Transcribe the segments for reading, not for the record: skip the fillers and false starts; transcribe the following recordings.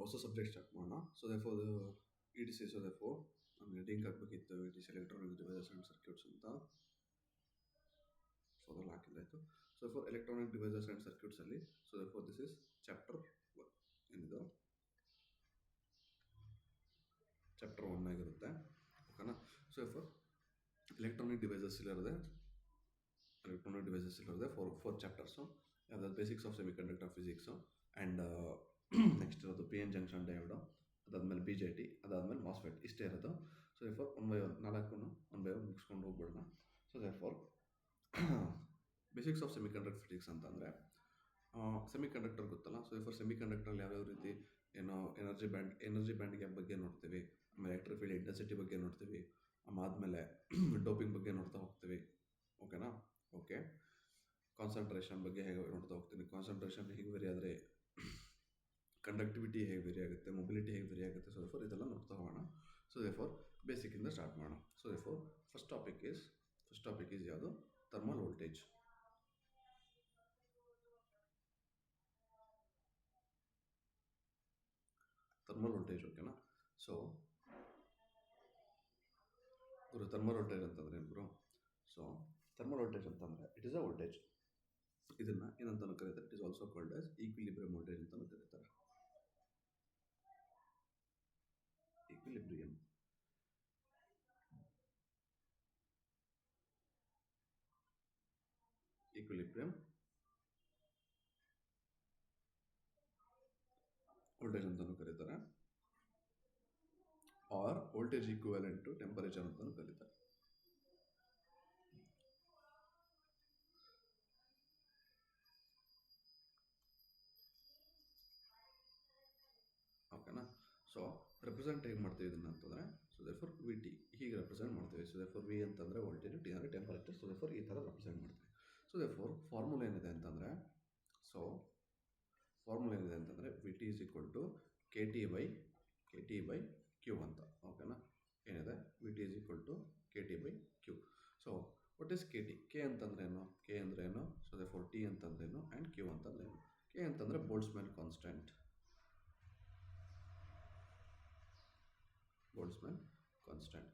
ಹೊಸ subject start ಮಾಡೋಣ. So therefore E T C, so therefore ನಾನು ಹೆಡಿಂಗ್ ಹಾಕಬೇಕಿತ್ತು, E T C electronic devices and circuits ಅಂತ. So ಅದ್ರಲ್ಲಿ ಹಾಕಿದ್ದಾಯಿತು. So for electronic devices and ಸರ್ಕ್ಯೂಟ್ಸಲ್ಲಿ, so therefore this is chapter 1 ಏನಿದು chapter 1 ಆಗಿರುತ್ತೆ. ಓಕೆನಾ. ಸೊ ಫಾರ್ ಎಲೆಕ್ಟ್ರಾನಿಕ್ ಡಿವೈಸಸ್ ಇಲ್ಲಿರುತ್ತೆ ಫೋರ್ ಚಾಪ್ಟರ್ಸು. ಯಾವ್ದಾದ್ರು basics of semiconductor physics and next ಇರೋದು ಪಿ ಎನ್ ಜಂಕ್ಷನ್ ಡಯೋಡು, ಅದಾದಮೇಲೆ ಬಿ ಜೆ ಟಿ, ಅದಾದಮೇಲೆ MOSFET, ಇಷ್ಟೇ ಇರೋದು. ಸೊ ದೇರ್ಫೋರ್ 1 by 1 4 1 by 1 ಮುಗಿಸ್ಕೊಂಡು ಹೋಗ್ಬಿಡೋಣ. So therefore basics of semiconductor physics ಅಂತಂದರೆ ಸೆಮಿ ಕಂಡಕ್ಟರ್ ಗೊತ್ತಲ್ಲ. ಸೊ ದೇರ್ಫೋರ್ ಸೆಮಿ ಕಂಡಕ್ಟರಲ್ಲಿ ಯಾವ್ಯಾವ ರೀತಿ ಏನೋ ಎನರ್ಜಿ ಬ್ಯಾಂಡ್ ಗ್ಯಾಪ್ ಬಗ್ಗೆ ನೋಡ್ತೀವಿ, ಆಮೇಲೆ ಎಲೆಕ್ಟ್ರಿಕ್ ಫೀಲ್ಡ್ ಇಂಟೆನ್ಸಿಟಿ ಬಗ್ಗೆ ನೋಡ್ತೀವಿ, ಆಮೇಲೆ ಡೋಪಿಂಗ್ ಬಗ್ಗೆ ನೋಡ್ತಾ ಹೋಗ್ತೀವಿ. ಓಕೆನಾ. ಓಕೆ. ಕಾನ್ಸಂಟ್ರೇಷನ್ ಬಗ್ಗೆ ಹೇಗೆ ನೋಡ್ತಾ ಹೋಗ್ತೀನಿ, ಕಾನ್ಸಂಟ್ರೇಷನ್ ಹೇಗೆ ವೇರಿ ಆದರೆ ಕಂಡಕ್ಟಿವಿಟಿ ಹೇಗೆ ವೇರಿ ಆಗುತ್ತೆ, ಮೊಬಿಲಿಟಿ ಹೇಗೆ ವೇರಿ ಆಗುತ್ತೆ. ಸೊ ದೇರ್ಫೋರ್ ಇದೆಲ್ಲ ನೋಡ್ತಾ ಹೋಗೋಣ. ಸೊ ದೇರ್ಫೋರ್ ಬೇಸಿಕ್ಕಿಂದ ಸ್ಟಾರ್ಟ್ ಮಾಡೋಣ. So therefore first topic is ಯಾವುದು, ಥರ್ಮಲ್ ವೋಲ್ಟೇಜ್. ಓಕೆನಾ. ಸೊ ಗುರು ಥರ್ಮಲ್ ವೋಲ್ಟೇಜ್ ಅಂತಂದರೆ ಏನು ಗುರು? ಸೊ ಥರ್ಮಲ್ ವೋಲ್ಟೇಜ್ ಅಂತಂದರೆ ಇಟ್ ಇಸ್ ಅ ವೋಲ್ಟೇಜ್. ಇದನ್ನು ಏನಂತಲೂ ಕರೀತಾರೆ, it is also called as equilibrium voltage ಅಂತಲೂ ಕರೀತಾರೆ. ಈಕ್ವಿಲಿಬ್ರಿಯಂ ವೋಲ್ಟೇಜ್ ಅಂತಲೂ ಕರೀತಾರೆ, or voltage equivalent to temperature ಅಂತಲೂ ಕರೀತಾರೆ. ಓಕೆನಾ. ಸೊ ರೆಪ್ರೆಸೆಂಟ್ ಹೇಗೆ ಮಾಡ್ತೀವಿ ಇದನ್ನು ಅಂತಂದರೆ, ಸೊ ದೇರ್ಫೋರ್ ವಿ ಟಿ ಹೀಗೆ ರೆಪ್ರೆಸೆಂಟ್ ಮಾಡ್ತೀವಿ. ಸೊ ದೇರ್ಫೋರ್ ವಿ ಅಂತಂದರೆ ವೋಲ್ಟೇಜ್, ಟಿ ಅಂದರೆ ಟೆಂಪರೇಚರ್. ಸೊ ದೇರ್ಫೋರ್ ಈ ಥರ ರೆಪ್ರೆಸೆಂಟ್ ಮಾಡ್ತೀವಿ. ಸೊ ದೇರ್ಫೋರ್ ಫಾರ್ಮುಲಾ ಏನಿದೆ ಅಂತಂದರೆ V T is equal to K T by Q ಅಂತ. ಓಕೆನಾ. ಏನಿದೆ, V T is equal to K T by Q. So what is K T? K ಅಂತಂದ್ರೇನು, K ಅಂದ್ರೇನು? ಸೊ ದೇರ್ಫೋರ್ ಟಿ ಅಂತಂದ್ರೇನು and Q ಅಂತಂದ್ರೇನು? K ಅಂತಂದರೆ Boltzmann constant.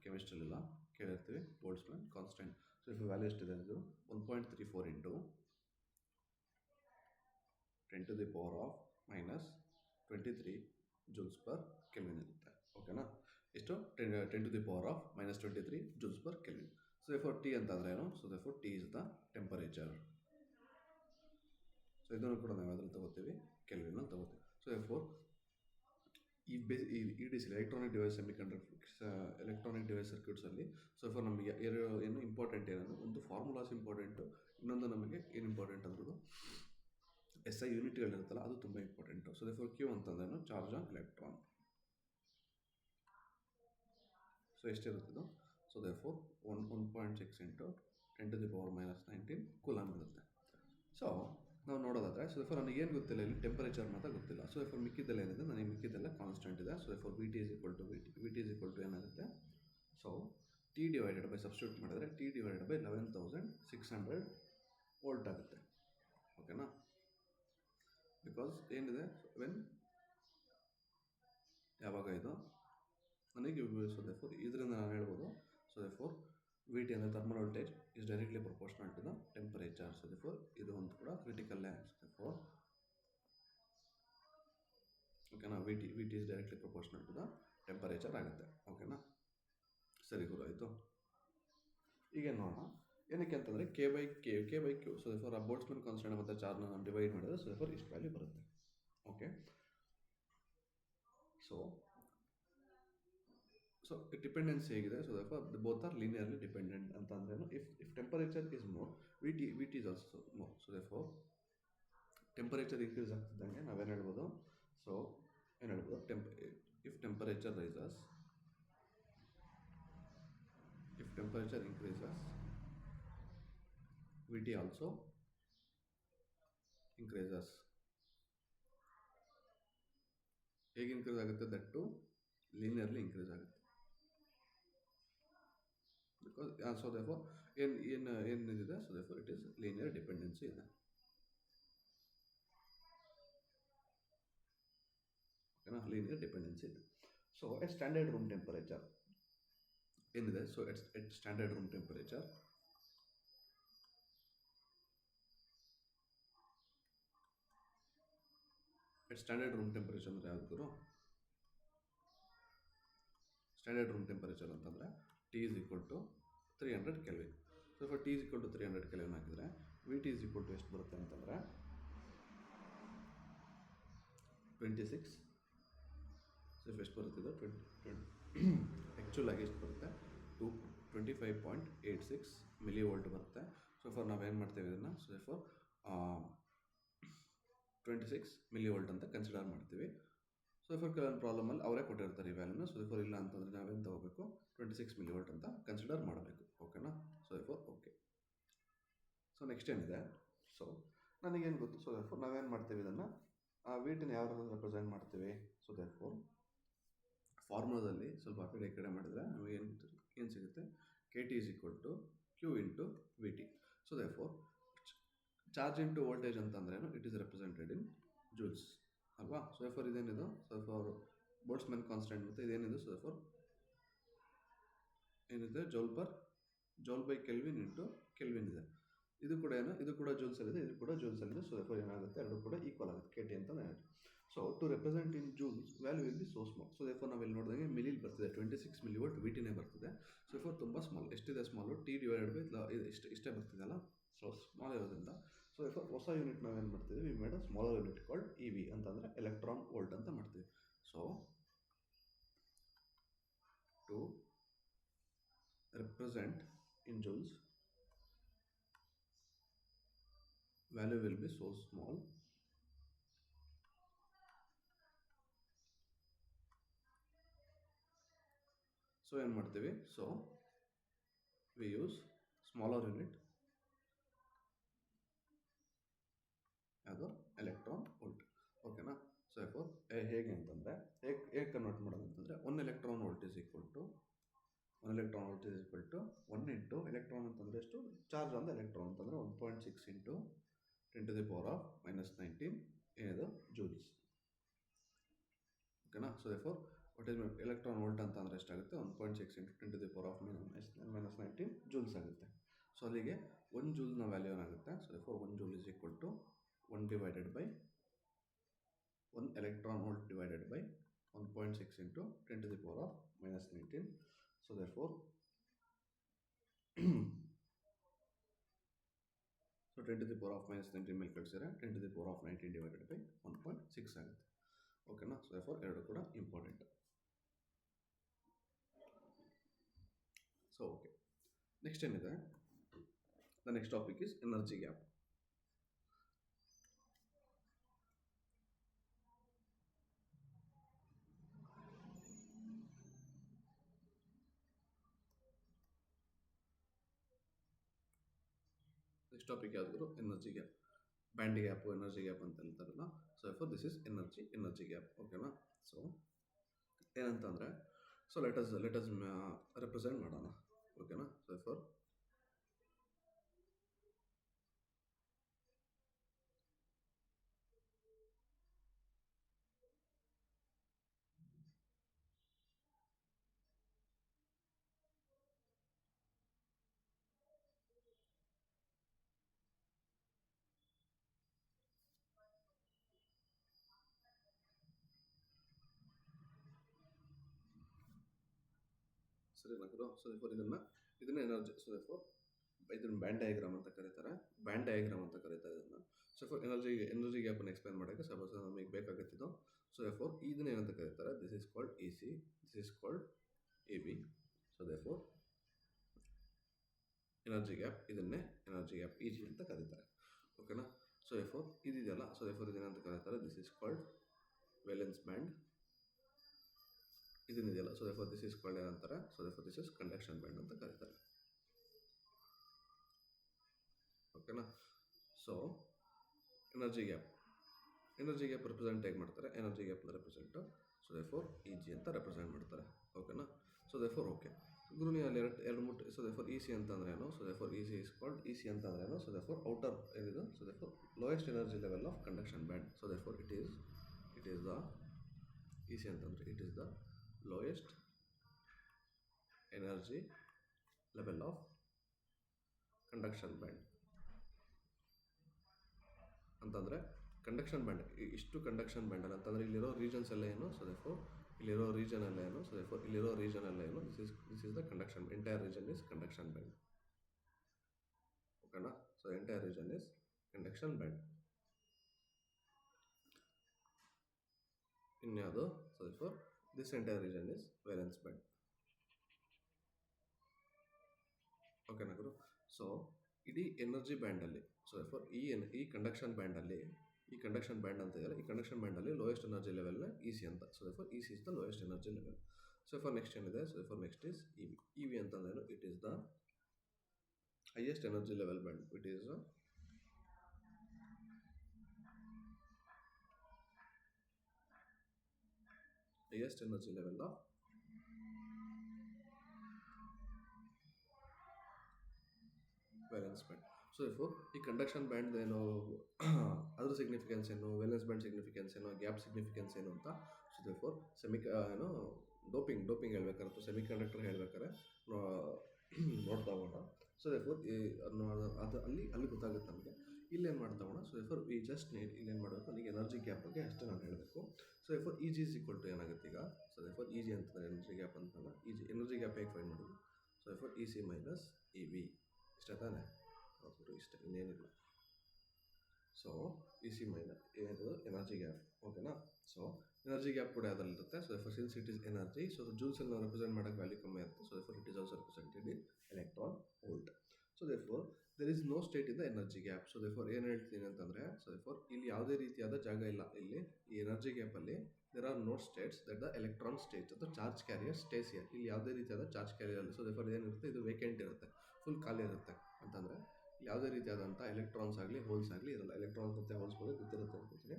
ಕೆಮಿಸ್ಟ್ರಲ್ಲ ಕೇಳಿರ್ತೀವಿ Boltzmann constant. So if value ಎಷ್ಟಿದೆ ಇದು 1.34 ಇಂಟು 10⁻⁻³ ಜೂಲ್ಸ್ ಪರ್ ಕೆಲ್ವಿನ್ ಇರುತ್ತೆ. ಓಕೆನಾ. ಎಷ್ಟು? 10⁻⁻³ joules per kelvin. So therefore T ಅಂತಂದ್ರೆ ಏನು? So therefore T is the temperature. So ಇದನ್ನು ಕೂಡ ನಾವು ಯಾವ್ದ್ರಲ್ಲಿ ತಗೋತೀವಿ, ಕೆಲ್ವಿನ್ ಅಂತ ತಗೋತೀವಿ. ಸೊ ದೇರ್ಫೋರ್ ಈ ಡಿ ಸಿ ಎಲೆಕ್ಟ್ರಾನಿಕ್ ಡಿವೈಸ್ ಸರ್ಕ್ಯೂಟ್ಸಲ್ಲಿ ಸೊ ಫಾರ್ ನಮಗೆ ಏನು ಇಂಪಾರ್ಟೆಂಟ್ ಏನಂದ್ರೆ, ಒಂದು ಫಾರ್ಮುಲಾಸ್ ಇಂಪಾರ್ಟೆಂಟು, ಇನ್ನೊಂದು ನಮಗೆ ಏನು ಇಂಪಾರ್ಟೆಂಟ್ ಅಂದ್ರೂ ಎಸ್ ಐ ಯೂನಿಟ್ಗಳಿರುತ್ತಲ್ಲ ಅದು ತುಂಬ ಇಂಪಾರ್ಟೆಂಟು. ಸೊ ದೇರ್ಫೋರ್ ಕ್ಯೂ ಅಂತಂದ್ರೆ ಚಾರ್ಜ್ ಆನ್ ಎಲೆಕ್ಟ್ರಾನ್. ಸೊ ಎಷ್ಟಿರುತ್ತದು? ಸೊ ದೇರ್ಫೋರ್ 1.6 ಇಂಟು 10⁻⁻19 ಕೂಲಂಬ್ ಇರುತ್ತೆ. ಸೊ ನಾವು ನೋಡೋದಾದರೆ, ಸೊ ದೇರ್ಫೋರ್ ನನಗೆ ಏನು ಗೊತ್ತಿಲ್ಲ, ಇಲ್ಲಿ ಟೆಂಪರೇಚರ್ ಮಾತ್ರ ಗೊತ್ತಿಲ್ಲ. ಸೊ ದೇರ್ಫೋರ್ ಮಿಕ್ಕಿದ್ದೆಲ್ಲ ಏನಿದೆ, ನನಗೆ ಮಿಕ್ಕಿದ್ದೆಲ್ಲ ಕಾನ್ಸ್ಟೆಂಟ್ ಇದೆ. So therefore V T is equal to ಏನಾಗುತ್ತೆ? So T divided by substitute ಮಾಡಿದರೆ ಟಿ ಡಿವೈಡೆಡ್ ಬೈ 11,600 ವೋಲ್ಟ್ ಆಗುತ್ತೆ. ಓಕೆನಾ. ಬಿಕಾಸ್ ಏನಿದೆ, ಯಾವಾಗ ಇದು ನನಗೆ ಸೊ ದೇರ್ಫೋರ್ ಇದರಿಂದ ನಾನು ಹೇಳ್ಬೋದು, ಸೊ ದೇರ್ಫೋರ್ ವಿ ಟಿ ಅಂದರೆ thermal voltage is directly proportional to the temperature. So therefore ಇದು ಒಂದು ಕೂಡ ಕ್ರಿಟಿಕಲ್ ಲ್ಯಾಂಗ್ಸ್. ದೇರ್ಫೋರ್ ಓಕೆನಾ, V T is directly proportional to the temperature ಆಗುತ್ತೆ. ಓಕೆನಾ. ಸರಿ ಗುರು, ಆಯಿತು. ಈಗ ನೋಡೋಣ ಏನಕ್ಕೆ ಅಂತಂದರೆ K by Q. So therefore ಆ ಬೋಲ್ಟ್ಜ್ಮನ್ ಕಾನ್ಸ್ಟೆಂಟ್ ಮತ್ತು ಚಾರ್ಜ್ನ ನಾನು ಡಿವೈಡ್ ಮಾಡಿದ್ರೆ ಸೊ ದೇರ್ಫೋರ್ ಇಷ್ಟು ವ್ಯಾಲ್ಯೂ ಬರುತ್ತೆ. ಓಕೆ. ಸೊ ಡಿಪೆಂಡೆನ್ಸಿ ಹೇಗಿದೆ? So therefore both are linearly dependent ಅಂತ ಅಂದ್ರೇನು, if temperature is more, V T is also more. So therefore temperature increase ಆಗ್ತಿದ್ದಂಗೆ ನಾವೇನು ಹೇಳ್ಬೋದು? ಸೊ ಏನು ಹೇಳ್ಬೋದು? If temperature increases, V T also increases. ಹೇಗೆ ಇನ್ಕ್ರೀಸ್ ಆಗುತ್ತೆ? ದಟ್ ಟು ಲೀನಿಯರ್ಲಿ ಇನ್ಕ್ರೀಸ್ ಆಗುತ್ತೆ. ಬಿಕಾಸ್ ಸೊ ದೇರ್ಫೋರ್ ಏನಿದೆ, so therefore it is linear dependency ಇದೆ. ಓಕೆನಾ. ಓಕೆನಾ, ಲೀನಿಯರ್ ಡಿಪೆಂಡೆನ್ಸಿ ಇದೆ. So at standard room temperature ಏನಿದೆ, so at standard room temperature standard room temperature ಅಂದರೆ ಯಾವ್ದು? ಸ್ಟ್ಯಾಂಡರ್ಡ್ ರೂಮ್ ಟೆಂಪರೇಚರ್ ಅಂತಂದರೆ T is equal to 300 kelvin. So for T is equal to 300 kelvin ಹಾಕಿದರೆ VT is equal to ಎಷ್ಟು ಬರುತ್ತೆ ಅಂತಂದರೆ 26. So ಎಷ್ಟು ಬರುತ್ತೆ ಇದು ಆ್ಯಕ್ಚುಲ್ ಆಗಿ ಎಷ್ಟು ಬರುತ್ತೆ 25.86 ಮಿಲಿ ವೋಲ್ಟ್ ಬರುತ್ತೆ. ಸೊ ಫಾರ್ ನಾವೇನು ಮಾಡ್ತೇವೆ ಇದನ್ನು, ಸೊ ಫಾರ್ 26 ಮಿಲಿ ವೋಲ್ಟ್ ಅಂತ ಕನ್ಸಿಡರ್ ಮಾಡ್ತೀವಿ. ಸೊ ಫಾರ್ ಕೆಲವೊಂದು ಪ್ರಾಬ್ಲಮಲ್ಲಿ ಅವರೇ ಕೊಟ್ಟಿರ್ತಾರೆ ಈ ವ್ಯಾಲ್ಯೂನ. ಸೊ ಫಾರ್ ಇಲ್ಲ ಅಂತಂದರೆ ನಾವೇನು ತೊಗೋಬೇಕು, 26 ಮಿಲಿ ವೋಲ್ಟ್ ಅಂತ ಕನ್ಸಿಡರ್ ಮಾಡಬೇಕು. ಓಕೆನಾ, so for okay. So next ಏನಿದೆ, ಸೊ ನನಗೇನು ಗೊತ್ತು, ಸೊ ಫಾರ್ ನಾವೇನು ಮಾಡ್ತೀವಿ ಇದನ್ನು ವೀಟನ್ನು ಯಾವ ರೆಪ್ರೆಸೆಂಟ್ ಮಾಡ್ತೀವಿ. ಸೊ ಫಾರ್ ಫಾರ್ಮುಲಾದಲ್ಲಿ ಸ್ವಲ್ಪ ಆ ಕಡೆ ಈ ಕಡೆ ಮಾಡಿದರೆ ನಮಗೆ ಏನು ಸಿಗುತ್ತೆ, KT is equal to Q into VT. So for charge into voltage ಅಂತಂದ್ರೇನು, it is represented in joules ಅಲ್ವಾ. ಸೊ ಫಾರ್ ಇದೇನಿದು, ಸೊ ಫಾರ್ ಬೋಲ್ಟ್ಸ್ಮನ್ ಕಾನ್ಸ್ಟೆಂಟ್ ಮತ್ತು ಇದೇನಿದು, ಸೊ ಫಾರ್ ಏನಿದೆ joule by kelvin into kelvin ಇದೆ. ಇದು ಕೂಡ ಏನು, ಇದು ಕೂಡ ಜೂಲ್ಸಲ್ಲಿದೆ, ಇದು ಕೂಡ ಜೂಲ್ಸಲ್ಲಿದೆ. ಸೊ ಫಾರ್ ಏನಾಗುತ್ತೆ, ಎರಡು ಕೂಡ ಈಕ್ವಲ್ ಆಗುತ್ತೆ, KT ಅಂತ ಹೇಳಿ. So to represent in joules value will be so small. So for ನಾವೆಲ್ಲಿ ನೋಡಿದಂಗೆ ಮಿಲಿಲಿ ಬರ್ತಿದೆ, 26 ಮಿಲಿ ವೋಲ್ಟ್ VTನೇ ಬರ್ತಿದೆ. ಸೊ ಫಾರ್ ತುಂಬ ಸ್ಮಾಲ್, ಎಷ್ಟಿದೆ ಸ್ಮಾಲು, T ಡಿವೈಡೆಡ್ ಬೈ ಇಷ್ಟೇ ಬರ್ತಿದೆಯಲ್ಲ, ಸೊ ಸ್ಮಾಲ್ ಇರೋದ್ರಿಂದ. ಸೊ ಫಾರ್ ಹೊಸ ಯೂನಿಟ್ ನಾವೇನು ಮಾಡ್ತೀವಿ, we made a smaller unit called EV ಅಂತಂದರೆ ಎಲೆಕ್ಟ್ರಾನ್ ವೋಲ್ಟ್ ಅಂತ ಮಾಡ್ತೀವಿ. So to represent in joules value will be so small so ಏನು ಮಾಡ್ತೀವಿ, so we use smaller unit ಯಾವುದು ಎಲೆಕ್ಟ್ರಾನ್ ವೋಲ್ಟ್. ಓಕೆನಾ, ಸೊ ಫಾರ್ ಹೇಗೆ ಅಂತಂದರೆ ಹೇಗೆ ಕನ್ವರ್ಟ್ ಮಾಡೋದು ಅಂತಂದರೆ 1 electron volt is equal to 1 electron volt is equal to 1 into electron ಅಂತಂದರೆ ಎಷ್ಟು, ಚಾರ್ಜ್ ಆನ್ ದ ಎಲೆಕ್ಟ್ರಾನ್ ಅಂತಂದರೆ 1.6 into 10 to the power of -19 ಏನಿದು ಜೂಲ್ಸ್. ಓಕೆನಾ, so for what is electron volt ಅಂತಂದರೆ ಎಷ್ಟಾಗುತ್ತೆ, 1.6 into 10 to the power of -19 Jules ಆಗುತ್ತೆ. So ಅಲ್ಲಿಗೆ 1 ಜೂಲ್ನ value ಏನಾಗುತ್ತೆ, so for 1 joule is equal to 1 divided by 1 electron volt divided by 1.6 into 10 to the power of -19. So therefore so 10 to the power of -19 ಮೇಲೆ ಕಳಿಸಿದ್ರೆ 10 to the power of 19 divided by 1.6 ಆಗುತ್ತೆ. ಓಕೆನಾ, so therefore ಎರಡು ಕೂಡ important. So okay, next ಏನಿದೆ, the next topic is energy gap. Next topic ಯಾವುದು, energy gap. Band gap energy gap ಅಂತ ಹೇಳ್ತಾರಲ್ಲ. So for this is energy gap. ಓಕೆನಾ, so ಏನಂತಂದರೆ, ಸೊ ಲೆಟ್ ಅಸ್ ರೆಪ್ರೆಸೆಂಟ್ ಮಾಡೋಣ. ಓಕೆನಾ, ಸೊ ಫಾರ್ ಸರಿನಾ ಗುರು. ಸೊ ಫಾರ್ ಇದನ್ನ ಎನರ್ಜಿ, ಸೊ ಫಾರ್ ಇದನ್ನು ಬ್ಯಾಂಡ್ ಡಯಾಗ್ರಾಮ್ ಅಂತ ಕರೀತಾರೆ ಇದನ್ನು. ಸೊ ಫಾರ್ ಎನರ್ಜಿ ಗ್ಯಾಪನ್ನು ಎಕ್ಸ್ಪ್ಲೇನ್ ಮಾಡೋಕ್ಕೆ ಸಪೋಸ್ ನಮಗೆ ಬೇಕಾಗುತ್ತಿದ್ದು. ಸೊ ಫಾರ್ ಇದನ್ನ ಏನಂತ ಕರೀತಾರೆ, this is called AC, this is called AB. So for energy gap, ಇದನ್ನೇ ಎನರ್ಜಿ ಗ್ಯಾಪ್ EG ಅಂತ ಕರೀತಾರೆ. ಓಕೆನಾ, ಸೊ ಫಾರ್ ಇದಿದೆಯಲ್ಲ, ಸೊ ಫಾರ್ ಇದೇನಂತ ಕರೀತಾರೆ, this is called valence band. ಇದನ್ನಿದೆಯಲ್ಲ, so for this is called ಏನಂತಾರೆ, so for this is conduction band ಅಂತ ಕರೀತಾರೆ. ಓಕೆನಾ, ಸೊ ಎನರ್ಜಿ ಗ್ಯಾಪ್ ರೆಪ್ರೆಸೆಂಟ್ ಹೇಗೆ ಮಾಡ್ತಾರೆ, ಎನರ್ಜಿ ಗ್ಯಾಪ್ನ ರೆಪ್ರೆಸೆಂಟು ಸೊ ಫಾರ್ EG ಅಂತ ರೆಪ್ರೆಸೆಂಟ್ ಮಾಡ್ತಾರೆ. ಓಕೆನಾ, ಸೊ ಫಾರ್ ಓಕೆ ಗುರು ನೀವು ಅಲ್ಲಿ ಎರಡು ಮೂರು. ಸೊ ಫಾರ್ EC ಅಂತಂದ್ರೆ ಏನು, so for EC is called EC ಅಂತಂದ್ರೆ ಏನು, ಸೊ ಫಾರ್ ಔಟರ್ ಏನಿದು, so for lowest energy level of conduction band. So for it is the E C ಅಂತಂದರೆ it is the lowest energy level of conduction band ಅಂತಂದರೆ conduction band ಇಷ್ಟು conduction ಬ್ಯಾಂಡಲ್ಲಿ ಅಂತಂದರೆ ಇಲ್ಲಿರೋ regions ಎಲ್ಲ ಏನು, so therefore ಇಲ್ಲಿರೋ ರೀಜನ್ ಎಲ್ಲ ಏನು, ಸೊ ದೇರ್ಫೋರ್ ಇಲ್ಲಿರೋ ರೀಜನ್ ಎಲ್ಲ ಏನು, this is the conduction, entire region is conduction band. ಓಕೆನಾ? So entire region is conduction band. ಇನ್ಯಾವುದು, so therefore this entire region is valence band. ಓಕೆನಾ ಗುರು? ಸೊ ಇಡೀ ಎನರ್ಜಿ ಬ್ಯಾಂಡಲ್ಲಿ, ಸೊ ದೇರ್ಫೋರ್ ಈ ಕಂಡಕ್ಷನ್ ಬ್ಯಾಂಡಲ್ಲಿ, ಈ ಕಂಡಕ್ಷನ್ ಬ್ಯಾಂಡ್ ಅಂತ ಇದೆಯಲ್ಲ, ಈ ಕಂಡಕ್ಷನ್ ಬ್ಯಾಂಡಲ್ಲಿ ಲೋಯೆಸ್ಟ್ ಎನರ್ಜಿ ಲೆವೆಲ್ನ ಇ ಸಿ ಅಂತ. So therefore E C is the lowest energy level. So for next ಏನಿದೆ, so for next is E V. E V ಅಂತಂದ್ರೆ it is the highest energy level band. It is a highest energy level of valence band. So therefore ಈ conduction band ಏನು ಅದ್ರ significance ಏನು, valence band significance ಏನು, gap significance ಏನು ಅಂತ, so therefore ಏನು doping ಹೇಳ್ಬೇಕಾರೆ, semi conductor ಹೇಳ್ಬೇಕಾರೆ ನೋಡ್ತಾ ಹೋಗೋಣ. ಸೊ therefore ಅದು ಅಲ್ಲಿ ಗೊತ್ತಾಗುತ್ತೆ ನಮಗೆ. ಇಲ್ಲೇನು ಮಾಡ್ತಾ ಹೋಗೋಣ, so therefore we just need ಇಲ್ಲೇನು ಮಾಡಬೇಕು, ನನಗೆ ಎನರ್ಜಿ ಗ್ಯಾಪ್ ಬಗ್ಗೆ ಅಷ್ಟೇ ನಾನು ಹೇಳಬೇಕು. So therefore E G is equal to ಏನಾಗುತ್ತೆ ಈಗ, ಸೊ therefore ಇ ಜಿ ಅಂತಂದರೆ ಎನರ್ಜಿ ಗ್ಯಾಪ್ ಅಂತಲ್ಲ, ಎನರ್ಜಿ ಗ್ಯಾಪ್ ಹೇಗೆ ಫೈಂಡ್ ಮಾಡೋದು, so therefore E C minus E V ಇಷ್ಟ ತಾನೆ, ಇಷ್ಟೇ, ಇನ್ನೇನಿಲ್ಲ. ಸೊ ಇ ಸಿ ಮೈನಸ್ ಏನಿದೆ ಎನರ್ಜಿ ಗ್ಯಾಪ್. ಓಕೆನಾ? ಸೊ ಎನರ್ಜಿ ಗ್ಯಾಪ್ ಕೂಡ ಅದರಲ್ಲಿರುತ್ತೆ. So therefore since it is energy, so ಜೂಲ್ಸಲ್ಲಿ ನಾವು ರೆಪ್ರೆಸೆಂಟ್ ಮಾಡೋಕ್ಕೆ ವ್ಯಾಲ್ಯೂ ಕಮ್ಮಿ ಇರುತ್ತೆ. So therefore it is also represented in electron volt. So therefore there is no state in the energy gap. So therefore ಏನು ಹೇಳ್ತೀನಿ ಅಂತಂದರೆ, so therefore ಇಲ್ಲಿ ಯಾವುದೇ ರೀತಿಯಾದ ಜಾಗ ಇಲ್ಲ. ಇಲ್ಲಿ ಈ ಎನರ್ಜಿ ಗ್ಯಾಪಲ್ಲಿ there are no states that the electron states ಅಥವಾ ಚಾರ್ಜ್ ಕ್ಯಾರಿಯರ್ ಸ್ಟೇಸ್ ಹಿಯರ್. ಇಲ್ಲಿ ಯಾವುದೇ ರೀತಿಯಾದ ಚಾರ್ಜ್ ಕ್ಯಾರಿಯರ್ ಅಲ್ಲ. ಸೊ therefore ಏನಿರುತ್ತೆ, ಇದು ವೇಕೆಂಟ್ ಇರುತ್ತೆ, ಫುಲ್ ಖಾಲಿ ಇರುತ್ತೆ. ಅಂತಂದರೆ ಯಾವುದೇ ರೀತಿಯಾದಂಥ ಎಲೆಕ್ಟ್ರಾನ್ಸ್ ಆಗಲಿ ಹೋಲ್ಸ್ ಆಗಲಿ ಇರಲ್ಲ. ಎಲೆಕ್ಟ್ರಾನ್ಸ್ ಮತ್ತು ಹೋಲ್ಸ್ ಬಗ್ಗೆ ಗೊತ್ತಿರುತ್ತೆ ಅಂದ್ಕೊಳ್ತೀನಿ.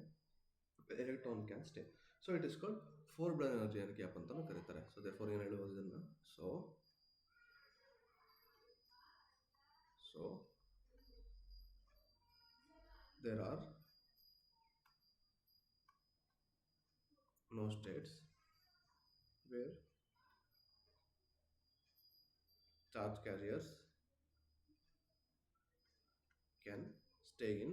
Electron can stay. So it is called forbidden energy gap ಅಂತಲೂ ಕರೀತಾರೆ. ಸೊ therefore ಏನು ಹೇಳುವುದು ಇದನ್ನು, so there are no states where charge carriers can stay in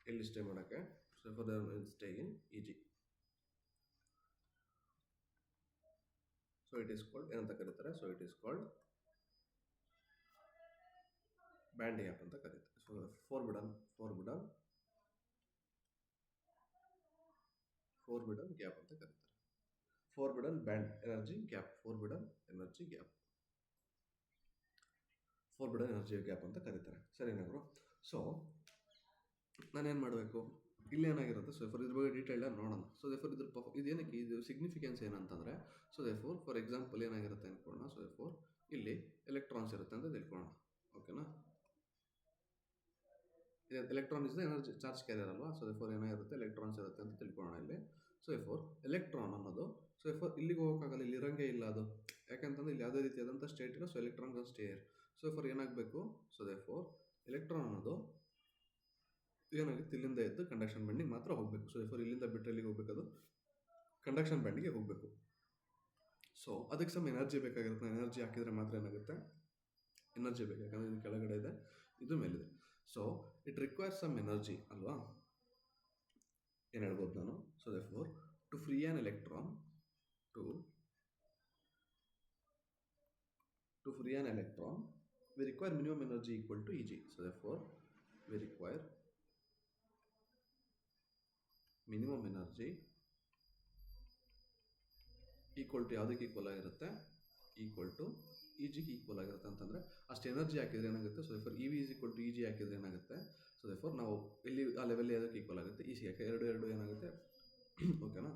ಎಲ್ಲಿ ಸ್ಟೇ ಮಾಡೋಕ್ಕೆ, so for stay in E G. So it is called ಏನಂತ ಕರೀತಾರೆ, so it is called band gap ಅಂತ ಕರೀತಾರೆ. ಸೊ ಫೋರ್ಬಿಡನ್ ಗ್ಯಾಪ್ ಅಂತ ಕರೀತಾರೆ. Forbidden band energy gap, forbidden energy gap ಅಂತ ಕರೀತಾರೆ. ಸರಿನಾದ್ರು? ಸೊ ನಾನೇನು ಮಾಡಬೇಕು, ಇಲ್ಲೇನಾಗಿರುತ್ತೆ, ಸೊ ಫಾರ್ ಇದ್ರ ಬಗ್ಗೆ ಡೀಟೇಲ್ಡಾಗಿ ನೋಡೋಣ. ಸೊ therefore ಇದೇನಕ್ಕೆ ಇದು ಸಿಗ್ನಿಫಿಕೆನ್ಸ್ ಏನಂತಂದರೆ, ಸೊ therefore ಫಾರ್ ಎಕ್ಸಾಂಪಲ್ ಏನಾಗಿರುತ್ತೆ ಅಂದ್ಕೊಳ್ಳೋಣ. ಸೊ therefore ಇಲ್ಲಿ ಎಲೆಕ್ಟ್ರಾನ್ಸ್ ಇರುತ್ತೆ ಅಂತ ತಿಳ್ಕೊಳ್ಳೋಣ. ಓಕೆನಾ? Electron is the energy charge carrier ಅಲ್ವಾ. ಸೊ therefore ಏನಾಗಿರುತ್ತೆ, ಎಲೆಕ್ಟ್ರಾನ್ಸ್ ಇರುತ್ತೆ ಅಂತ ತಿಳ್ಕೊಳ್ಳೋಣ ಇಲ್ಲಿ. ಸೊ therefore ಎಲೆಕ್ಟ್ರಾನ್ ಅನ್ನೋದು, ಸೊ therefore ಇಲ್ಲಿಗೆ ಹೋಗೋಕ್ಕಾಗಲ್ಲ, ಇಲ್ಲಿ ಇರೋಂಗೆ ಇಲ್ಲ ಅದು. ಯಾಕಂತಂದರೆ ಇಲ್ಲಿ ಯಾವುದೇ ರೀತಿಯಾದಂಥ ಸ್ಟೇಟ್ ಇಲ್ಲ. ಸೊ ಎಲೆಕ್ಟ್ರಾನ್ ಸ್ಟೇ ಇರ್. ಸೊ therefore ಏನಾಗಬೇಕು, ಸೊ therefore ಎಲೆಕ್ಟ್ರಾನ್ ಅನ್ನೋದು ಏನಾಗುತ್ತೆ, ಇಲ್ಲಿಂದ ಎದ್ದು ಕಂಡಕ್ಷನ್ ಬ್ಯಾಂಡಿಗೆ ಮಾತ್ರ ಹೋಗಬೇಕು. ಸೊ therefore ಇಲ್ಲಿಂದ ಬಿಟ್ಟರೆ ಎಲ್ಲಿಗೆ ಹೋಗಬೇಕು, ಅದು ಕಂಡಕ್ಷನ್ ಬ್ಯಾಂಡಿಗೆ ಹೋಗಬೇಕು. ಸೊ ಅದಕ್ಕೆ ಸಮ ಎನರ್ಜಿ ಬೇಕಾಗಿರುತ್ತೆ. ಎನರ್ಜಿ ಹಾಕಿದರೆ ಮಾತ್ರ ಏನಾಗುತ್ತೆ, ಎನರ್ಜಿ ಬೇಕು. ಯಾಕಂದರೆ ಇದು ಕೆಳಗಡೆ ಇದೆ, ಇದು ಮೇಲಿದೆ. So it requires some energy ಅಲ್ವಾ, ಏನು ಹೇಳ್ಬೋದು ನಾನು. So therefore to free an electron we require minimum energy equal to Eg. So therefore we require minimum energy equal to ಯಾವುದಕ್ಕೆ ಈಕ್ವಲ್ ಆಗಿರುತ್ತೆ, ಈಕ್ವಲ್ ಟು ಇ ಜಿಗೆ ಈಕ್ವಲ್ ಆಗಿರುತ್ತೆ. ಅಂತಂದರೆ ಅಷ್ಟು ಎನರ್ಜಿ ಹಾಕಿದರೆ ಏನಾಗುತ್ತೆ, so therefore E V is equal to E G ಹಾಕಿದರೆ ಏನಾಗುತ್ತೆ, ಸೊ therefore ನಾವು ಇಲ್ಲಿ ಆ ಲೆವೆಲ್ ಯಾವುದಕ್ಕೆ ಈಕ್ವಲ್ ಆಗುತ್ತೆ, ಇ ಸಿ ಯಾಕೆ ಎರಡು ಏನಾಗುತ್ತೆ. ಓಕೆನಾ?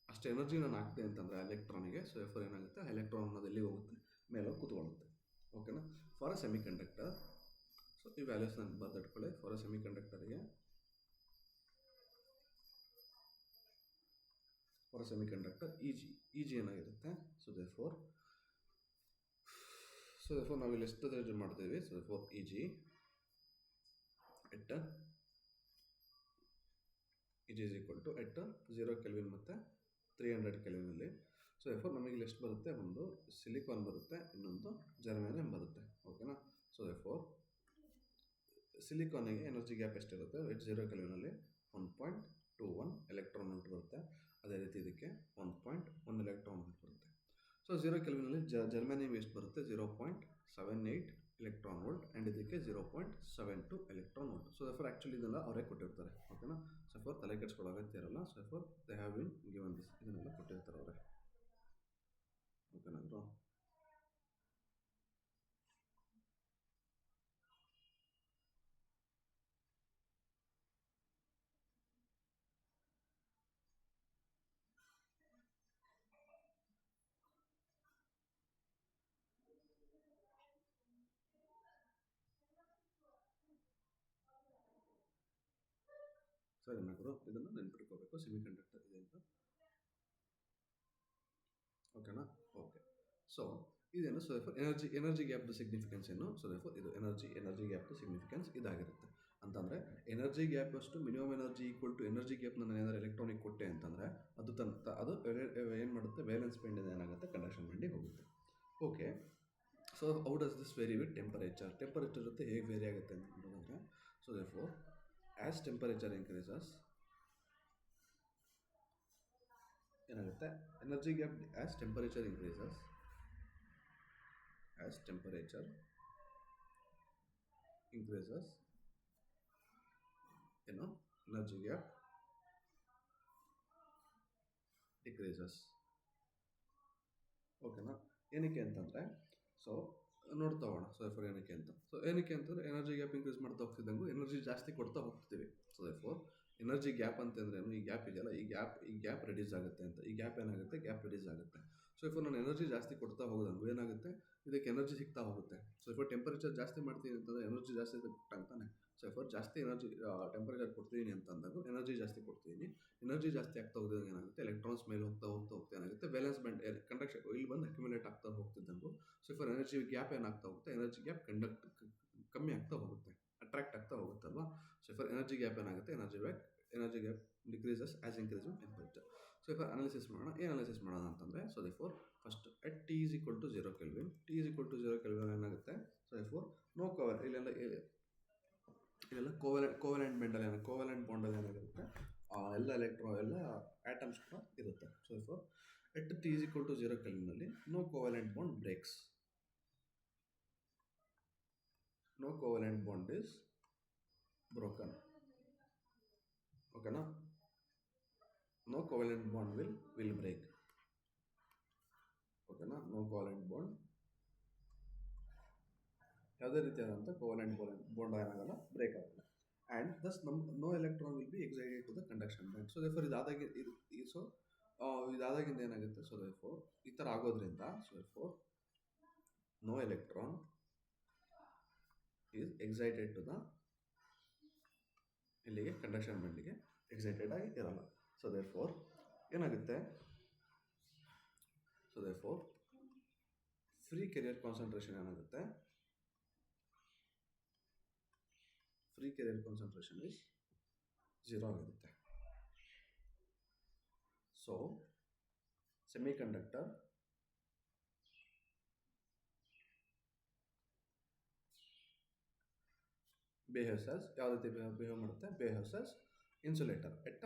ಅಷ್ಟು ಎನರ್ಜಿ ನಾನು ಹಾಕ್ತೆ ಅಂತಂದರೆ ಎಲೆಕ್ಟ್ರಾನಿಗೆ. ಸೊ therefore ಏನಾಗುತ್ತೆ, ಎಲೆಕ್ಟ್ರಾನ್ ಅನ್ನೋದು ಎಲ್ಲಿಗೆ ಹೋಗುತ್ತೆ, ಮೇಲೆ ಕೂತ್ಕೊಳ್ಳುತ್ತೆ. ಓಕೆನಾ? For a semiconductor, so ಈ ವ್ಯಾಲ್ಯೂಸ್ ನಾನು ಬರೆದಿಟ್ಕೊಳ್ಳಿ. ಫಾರ್ ಅ ಸೆಮಿ ಕಂಡಕ್ಟರ್ಗೆ, for semiconductor E G ಏನಾಗಿರುತ್ತೆ. ಸೊ therefore ನಾವು ಇಲ್ಲಿ ಎಷ್ಟು ರೆಡಿ ಮಾಡ್ತೀವಿ. So therefore E G at it is equal to at 0 kelvin ಮತ್ತು 300 ಕೆಲ್ವಿನಲ್ಲಿ. ಸೊ ಎಫೋರ್ ನಮಗೆ ಇಲ್ಲಿ ಎಷ್ಟು ಬರುತ್ತೆ, ಒಂದು ಸಿಲಿಕಾನ್ ಬರುತ್ತೆ, ಇನ್ನೊಂದು ಜರ್ಮೇನಿಯಂ ಬರುತ್ತೆ. ಓಕೆನಾ. ಸೊ ಎಫೋರ್ ಸಿಲಿಕಾನಿಗೆ ಎನರ್ಜಿ ಗ್ಯಾಪ್ ಎಷ್ಟಿರುತ್ತೆ, ಎಟ್ 0 ಕೆಲ್ವಿನಲ್ಲಿ 1.21 ಎಲೆಕ್ಟ್ರಾನ್ ವೋಲ್ಟ್ ಬರುತ್ತೆ. ಅದೇ ರೀತಿ ಇದಕ್ಕೆ 1.1 ಎಲೆಕ್ಟ್ರಾನ್ ವೋಲ್ಟ್ ಬರುತ್ತೆ. ಸೊ 0 ಕೆಲ್ವಿನಲ್ಲಿ ಜರ್ಮೇನಿಯಂ ಎಷ್ಟು ಬರುತ್ತೆ, 0.78 ಎಲೆಕ್ಟ್ರಾನ್ ವೋಲ್ಟ್, ಆ್ಯಂಡ್ ಇದಕ್ಕೆ 0.72 ಎಲೆಕ್ಟ್ರಾನ್ ವೋಲ್ಟ್. ಸೊ ಎಫರ್ ಆ್ಯಕ್ಚುಲಿ ಇದೆಲ್ಲ ಅವರೇ ಕೊಟ್ಟಿರ್ತಾರೆ. ಓಕೆನಾ. ಸೊ ಎಫರ್ ತಲೆ ಕೆಡಿಸ್ಕೊಳ್ಳೋ ಅಗತ್ಯ ಇರಲ್ಲ. So therefore they have been given this, ಇದನ್ನೆಲ್ಲ ಕೊಟ್ಟಿರ್ತಾರೆ ಅವರೇ. ಓಕೆನಾ ಬ್ರೋ. ಸರಿನಾ ಗುರು, ಇದನ್ನು ನೆನ್ಪಿಟ್ಕೋಬೇಕು, ಸೆಮಿ ಕಂಡಕ್ಟರ್ ಇದೆ ಅಂತ. ಓಕೆನಾ. ಓಕೆ. ಸೊ ಇದೇನು, ಸೊ ದೇರ್ಫೋರ್ ಎನರ್ಜಿ ಗ್ಯಾಪ್ದು ಸಿಗ್ನಿಫಿಕೆನ್ಸ್ ಏನು, ಸೊ ದೇರ್ಫೋರ್ ಇದು ಎನರ್ಜಿ ಗ್ಯಾಪ್ದು ಸಿಗ್ನಿಫಿಕೆನ್ಸ್ ಇದಾಗಿರುತ್ತೆ. ಅಂತಂದರೆ ಎನರ್ಜಿ ಗ್ಯಾಪ್ ಅಷ್ಟು minimum energy equal to energy gap ನಾನು ಏನಾದರೂ ಎಲೆಕ್ಟ್ರಾನಿಕ್ ಕೊಟ್ಟೆ ಅಂತಂದರೆ ಅದು ಏನು ಮಾಡುತ್ತೆ, ವೇಲೆನ್ಸ್ ಬ್ಯಾಂಡಿಂದ ಏನಾಗುತ್ತೆ, ಕಂಡಕ್ಷನ್ ಬ್ಯಾಂಡಿಗೆ ಹೋಗುತ್ತೆ. Okay. So how does this vary with temperature ಜೊತೆ ಹೇಗೆ ವೇರಿ ಆಗುತ್ತೆ ಅಂತ ನೋಡೋದಾದರೆ, so therefore as temperature increases ಏನಾಗುತ್ತೆ, energy gap as temperature increases ಏನು, ಎನರ್ಜಿ ಗ್ಯಾಪ್ ಡಿಕ್ರೀಸಸ್. ಓಕೆನಾ. ಏನಕ್ಕೆ ಅಂತಂದರೆ, ಸೊ ನೋಡ್ತಾ ಹೋಗೋಣ. ಸೊ ದೇರ್ಫೋರ್ ಏನಕ್ಕೆ ಅಂತಂದರೆ ಎನರ್ಜಿ ಗ್ಯಾಪ್ ಇನ್ಕ್ರೀಸ್ ಮಾಡ್ತಾ ಹೋಗ್ತಿದ್ದಂಗೂ ಎನರ್ಜಿ ಜಾಸ್ತಿ ಕೊಡ್ತಾ ಹೋಗ್ತಿದ್ದೀವಿ. ಸೊ ದೇರ್ಫೋರ್ ಎನರ್ಜಿ ಗ್ಯಾಪ್ ಅಂತಂದ್ರೇನು, ಈ ಗ್ಯಾಪ್ ಇದೆಯಲ್ಲ, ಈ ಗ್ಯಾಪ್ ರೆಡ್ಯೂಸ್ ಆಗುತ್ತೆ ಅಂತ. ಈ ಗ್ಯಾಪ್ ಏನಾಗುತ್ತೆ, ಗ್ಯಾಪ್ ರೆಡ್ಯೂಸ್ ಆಗುತ್ತೆ. ಸೊ ಇಫ್ ನಾನು ಎನರ್ಜಿ ಜಾಸ್ತಿ ಕೊಡ್ತಾ ಹೋಗೋದಂಗೂ ಏನಾಗುತ್ತೆ, ಇದಕ್ಕೆ ಎನರ್ಜಿ ಸಿಗ್ತಾ ಹೋಗುತ್ತೆ. ಸೊ ಇಫ್ ಟೆಂಪರೇಚರ್ ಜಾಸ್ತಿ ಮಾಡ್ತೀನಿ ಅಂತಂದರೆ ಎನರ್ಜಿ ಜಾಸ್ತಿ ಅಂತಾನೆ. ಸೊ ಇಫ್ ಜಾಸ್ತಿ ಎನರ್ಜಿ ಟೆಂಪರೇಚರ್ ಕೊಡ್ತೀನಿ ಅಂತಂದಾಗ ಎನರ್ಜಿ ಜಾಸ್ತಿ ಕೊಡ್ತೀನಿ. ಎನರ್ಜಿ ಜಾಸ್ತಿ ಆಗ್ತಾ ಹೋಗೋದಂಗೆ ಏನಾಗುತ್ತೆ, ಎಲೆಕ್ಟ್ರಾನ್ಸ್ ಮೇಲೆ ಹೋಗ್ತಾ ಏನಾಗುತ್ತೆ, ವೇಲೆನ್ಸ್ ಬ್ಯಾಂಡ್ ಕಂಡಕ್ಷನ್ ಇಲ್ಲಿ ಬಂದು ಅಕ್ಯುಮುಲೇಟ್ ಆಗ್ತಾ ಹೋಗ್ತಿದ್ದಂಗೂ ಸೊ ಇಫ್ ಎನರ್ಜಿ ಗ್ಯಾಪ್ ಏನಾಗ್ತಾ ಹೋಗುತ್ತೆ, ಎನರ್ಜಿ ಗ್ಯಾಪ್ ಕಮ್ಮಿ ಆಗ್ತಾ ಹೋಗುತ್ತೆ, ಅಟ್ರಾಕ್ಟ್ ಆಗ್ತಾ ಹೋಗುತ್ತಲ್ವಾ. ಸೊ ಇಫ್ ಎನರ್ಜಿ ಗ್ಯಾಪ್ ಏನಾಗುತ್ತೆ, energy gap decreases as increase in temperature. So if analysis ಮಾಡೋಣ ಅಂತಂದರೆ, so therefore first at T is equal to 0 kelvin, ಏನಾಗುತ್ತೆ, ಸೊ ದೇರ್ಫೋರ್ ನೋ ಕವರ್ ಇಲ್ಲೆಲ್ಲ ಕೋವೆಲೆಂಟ್ ಬಾಂಡಲ್ಲಿ ಏನಾಗಿರುತ್ತೆ, ಎಲ್ಲ ಆಟಮ್ಸ್ ಕೂಡ ಇರುತ್ತೆ. So therefore at T is equal to 0 ಕೆಲ್ವಿನಲ್ಲಿ no covalent bond breaks, no covalent bond is broken. ಓಕೆನಾ. no covalent bond will break. ಓಕೆನಾ. no covalent bond ಯಾವುದೇ ರೀತಿಯಾದಂಥ ಕೋವೆಲೆಂಟ್ ಬಾಂಡ್ ಏನಾಗಲ್ಲ, ಬ್ರೇಕ್ ಆಗಲ್ಲ. And thus no electron will be excited to the conduction band. So therefore ಇದಾದಾಗಿಂದ ಏನಾಗುತ್ತೆ, so therefore ಈ ಥರ ಆಗೋದ್ರಿಂದ, so therefore no electron is excited to the ಇಲ್ಲಿಗೆ ಕಂಡಕ್ಷನ್ ಬ್ಯಾಂಡಿಗೆ ಎಕ್ಸೈಟೆಡ್ ಆಗಿ ಇರಲ್ಲ. ಸೊ ದೇರ್ಫೋರ್ ಏನಾಗುತ್ತೆ, so therefore free carrier concentration ಏನಾಗುತ್ತೆ, ಫ್ರೀ ಕೆರಿಯರ್ ಕಾನ್ಸಂಟ್ರೇಷನ್ ಇಸ್ 0 ಆಗಿರುತ್ತೆ. ಸೊ ಸೆಮಿಕಂಡಕ್ಟರ್ ಬಿಹೇವ್ಸ್ ಆಸ್ ಯಾವ ರೀತಿ ಬಿಹೇವ್ ಮಾಡುತ್ತೆ, behaves as insulator at